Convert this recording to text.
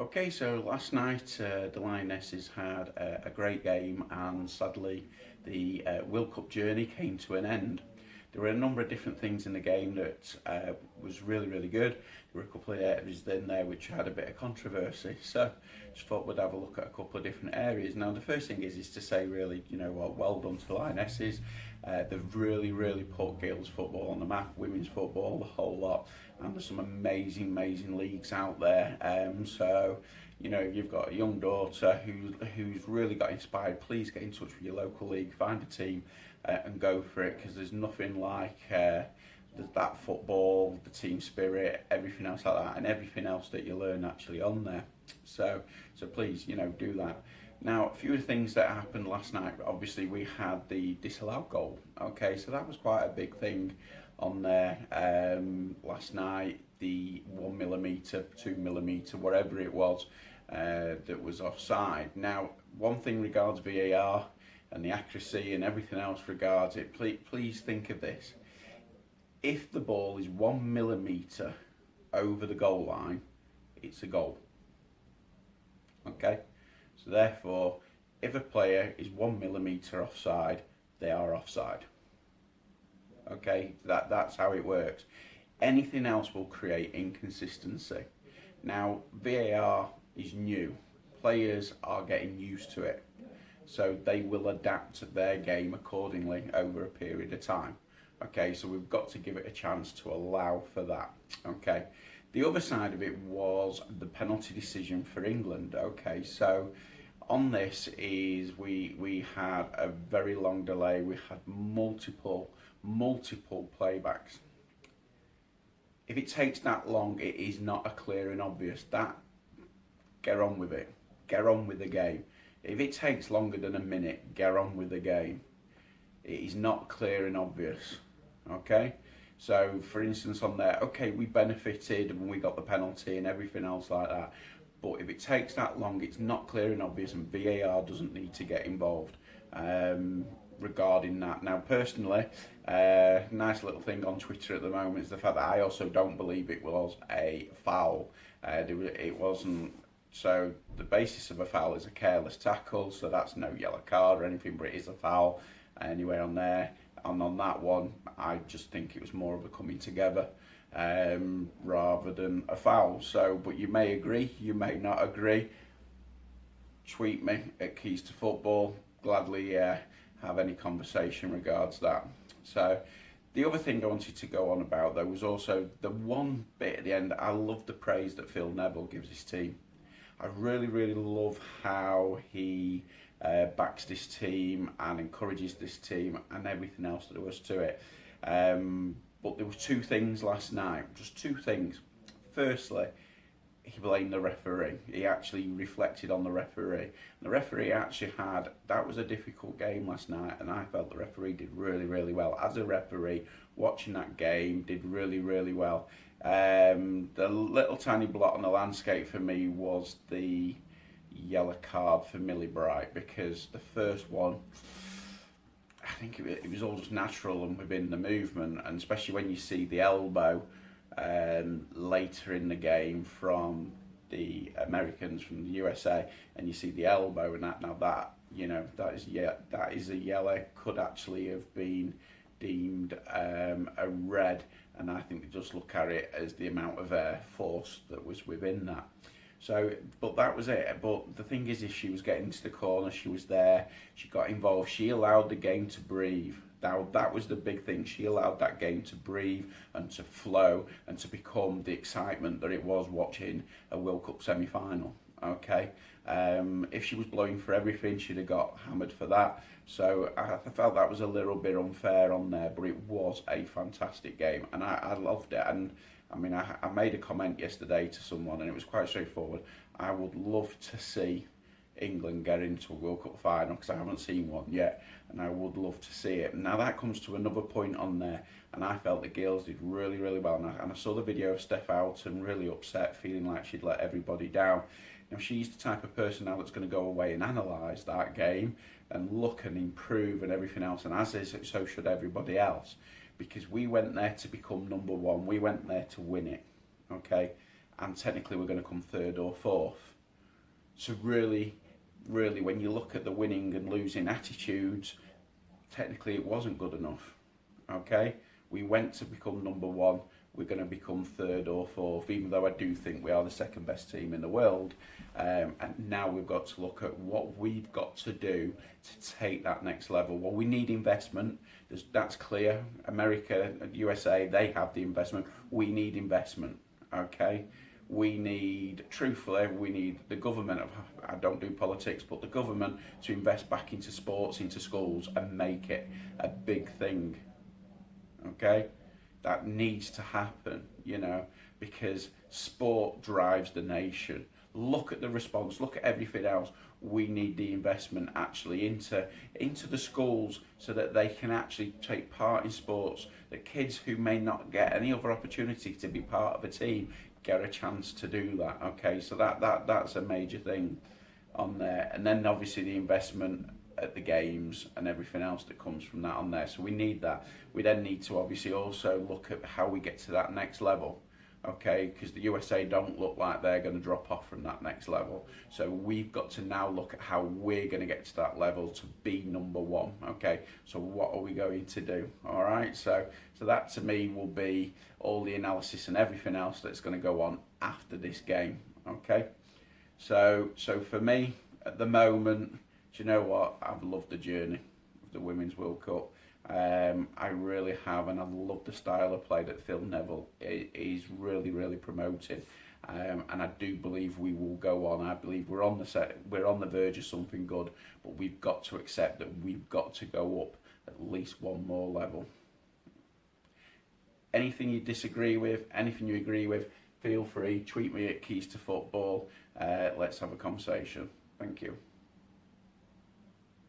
Okay, so last night the Lionesses had a great game, and sadly the World Cup journey came to an end. There were a number of different things in the game that was really good. There were a couple of areas in there which had a bit of controversy, so just thought we'd have a look at a couple of different areas. Now the first thing is to say really, you know what, well done to the Lionesses. They've really put girls football on the map, women's football, the whole lot, and there's some amazing leagues out there. So you know, if you've got a young daughter who's really got inspired, please get in touch with your local league, find a team and go for it, because there's nothing like that football, the team spirit, everything else like that, and everything else that you learn actually on there. So please, you know, do that. Now, a few of the things that happened last night, obviously we had the disallowed goal. Okay, so that was quite a big thing on there last night. The 1mm, 2mm, whatever it was, that was offside. Now, one thing regards VAR and the accuracy and everything else regards it, please think of this. If the ball is 1mm over the goal line, it's a goal. Okay? So therefore, if a player is 1mm offside, they are offside. Okay? That's how it works. Anything else will create inconsistency. Now, VAR is new. Players are getting used to it. So they will adapt their game accordingly over a period of time. Okay, so we've got to give it a chance to allow for that. Okay, the other side of it was the penalty decision for England. Okay, so on this is we had a very long delay. We had multiple playbacks. If it takes that long, it is not a clear and obvious. Get on with it. Get on with the game. If it takes longer than a minute, get on with the game. It is not clear and obvious. Okay? So, for instance, on there, okay, we benefited and we got the penalty and everything else like that. But if it takes that long, it's not clear and obvious, and VAR doesn't need to get involved regarding that. Now, personally, nice little thing on Twitter at the moment is the fact that I also don't believe it was a foul. It wasn't. So the basis of a foul is a careless tackle, so that's no yellow card or anything, but it is a foul anyway on there. And on that one, I just think it was more of a coming together rather than a foul. So, but you may agree, you may not agree. Tweet me at Keys to Football. Gladly have any conversation regards that. So the other thing I wanted to go on about though was also the one bit at the end. I love the praise that Phil Neville gives his team. I really love how he backs this team and encourages this team and everything else that there was to it. But there were two things last night, just two things. Firstly, he blamed the referee. He actually reflected on the referee. And the referee actually that was a difficult game last night, and I felt the referee did really well. As a referee, watching that game, did really well. The little tiny blot on the landscape for me was the yellow card for Millie Bright, because the first one, I think it was all just natural and within the movement, and especially when you see the elbow later in the game from the Americans, from the USA, and you see the elbow and that. Now that, you know, that is a yellow, could actually have been deemed a red, and I think they just look at it as the amount of force that was within that. So, but that was it. But the thing is she was getting to the corner, she was there, she got involved, she allowed the game to breathe. Now, that was the big thing. She allowed that game to breathe and to flow and to become the excitement that it was watching a World Cup semi-final. Okay, if she was blowing for everything, she'd have got hammered for that. So I felt that was a little bit unfair on there, but it was a fantastic game, and I loved it. And I mean, I made a comment yesterday to someone, and it was quite straightforward. I would love to see England get into a World Cup final, because I haven't seen one yet, and I would love to see it. Now that comes to another point on there, and I felt the girls did really well, and I saw the video of Steph out and really upset, feeling like she'd let everybody down. Now, she's the type of person now that's going to go away and analyse that game and look and improve and everything else, and so should everybody else, because we went there to become number one. We went there to win it, okay? and technically we're going to come third or fourth. So really, when you look at the winning and losing attitudes, technically it wasn't good enough. Okay, we went to become number one. We're going to become third or fourth, even though I do think we are the second best team in the world. And now we've got to look at what we've got to do to take that next level. Well, we need investment. That's clear. America, USA, they have the investment. We need investment. Okay. We need, truthfully, we need the government, I don't do politics, but the government to invest back into sports, into schools, and make it a big thing. Okay? That needs to happen, you know, because sport drives the nation. Look at the response, look at everything else. We need the investment actually into the schools so that they can actually take part in sports. The kids who may not get any other opportunity to be part of a team get a chance to do that. Okay, so that's a major thing on there. And then obviously the investment at the games and everything else that comes from that on there. So we need that. We then need to obviously also look at how we get to that next level. Okay, because the USA don't look like they're going to drop off from that next level. So we've got to now look at how we're going to get to that level to be number one. Okay, so what are we going to do? All right, so that to me will be all the analysis and everything else that's going to go on after this game. Okay, so for me at the moment, do you know what? I've loved the journey of the Women's World Cup. I really have, and I love the style of play that Phil Neville is really promoting, and I do believe we will go on. I believe we're on the verge of something good, but we've got to accept that we've got to go up at least one more level. Anything you disagree with, anything you agree with, feel free, tweet me at Keys to Football. Let's have a conversation. Thank you.